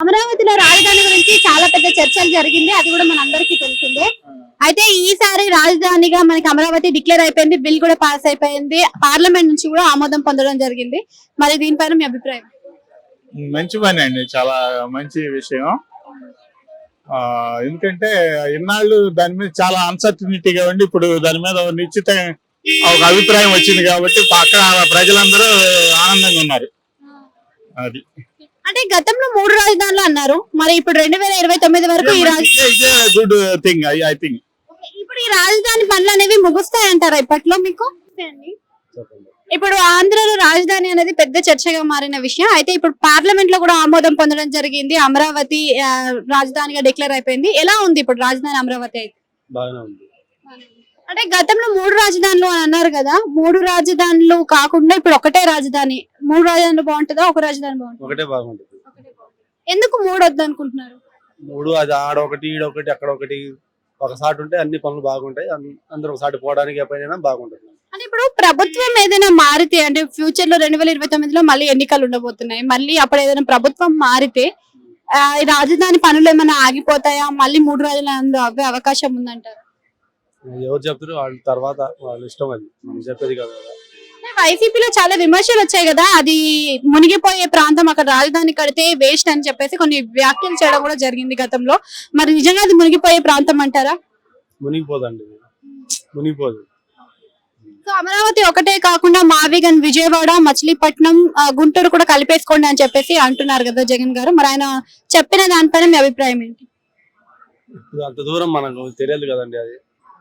అమరావతిలో రాజధాని గురించి చాలా పెద్ద చర్చలు జరిగింది, అది కూడా మన అందరికీ తెలిసిందే. అయితే ఈసారి రాజధానిగా మనకి అమరావతి డిక్లేర్ అయిపోయింది, బిల్ కూడా పాస్ అయిపోయింది, పార్లమెంట్ నుంచి కూడా ఆమోదం పొందడం జరిగింది. మరి దీనిపైన మీ అభిప్రాయం? మంచి పని అండి, చాలా మంచి విషయం. ఎందుకంటే ఇన్నాళ్ళు దాని మీద చాలా అన్సర్టనిటీగా ఉండి ఇప్పుడు దాని మీద నిశ్చిత ఒక అభిప్రాయం వచ్చింది కాబట్టి అక్కడ ప్రజలందరూ ఆనందంగా ఉన్నారు. అది అంటే గతంలో 3 రాజధానులు అన్నారు, మరి ఇప్పుడు 2029 వరకు గుడ్ థింగ్. ఐ థింక్ ఇప్పుడు ఈ రాజధాని పనులు అనేవి ముగుస్తాయంటారా ఇప్పట్లో మీకు? ఇప్పుడు ఆంధ్రలో రాజధాని అనేది పెద్ద చర్చగా మారిన విషయం. అయితే ఇప్పుడు పార్లమెంట్ లో కూడా ఆమోదం పొందడం జరిగింది, అమరావతి రాజధానిగా డిక్లేర్ అయిపోయింది. ఎలా ఉంది ఇప్పుడు రాజధాని అమరావతి? అయితే బాగానే ఉంది. అంటే గతంలో 3 రాజధానులు అని అన్నారు కదా, 3 రాజధానులు కాకుండా ఇప్పుడు ఒకటే రాజధాని. 3 రాజధానులు బాగుంటుందా, ఒక రాజధాని బాగుంటుందా? ఒకటే బాగుంటుంది. ఎందుకు 3 వద్దు అనుకుంటున్నారు? 3 అది ఆడొకటి ఈడొకటి అక్కడ ఒకటి, ఒకసారి ఉంటే అన్ని పనులు బాగుంటాయి, అందరూ ఒకసారి పోవడానికి ఎప్పుడైనా బాగుంటుంది. అంటే ఇప్పుడు ప్రభుత్వం ఏదైనా మారితే, అంటే ఫ్యూచర్ లో 2029లో మళ్ళీ ఎన్నికలు ఉండబోతున్నాయి, మళ్ళీ అప్పుడు ఏదైనా ప్రభుత్వం మారితే ఈ రాజధాని పనులు ఏమైనా ఆగిపోతాయా, మళ్ళీ 3 రాజధానులు అవ్వే అవకాశం ఉందంటారు? ఎవరు చెప్తారు వాళ్ళ తర్వాత, వాళ్ళ ఇష్టం, అది మనం చెప్పేది కాదు కదా. వైసీపీలో చాలా విమర్శలు వచ్చాయి కదా, అది మునిగిపోయే ప్రాంతం, అక్కడ రాజధాని కడితే వేస్ట్ అని చెప్పేసి కొన్ని వ్యాఖ్యలు చేయడం కూడా జరిగింది గతంలో. మరి నిజంగా అది మునిగిపోయే ప్రాంతం అంటారా? మునిగిపోదండి, మునిగిపోదు. సో అమరావతి ఒకటే కాకుండా మావిగన్, విజయవాడ, మచిలీపట్నం, గుంటూరు కూడా కలిపేసుకోండి అని చెప్పేసి అంటున్నారు కదా జగన్ గారు. మరి ఆయన చెప్పిన దానిపైన మీ అభిప్రాయం ఏంటి? ఇప్పుడు అంత దూరం మనకు తెలియదు కదండి, అది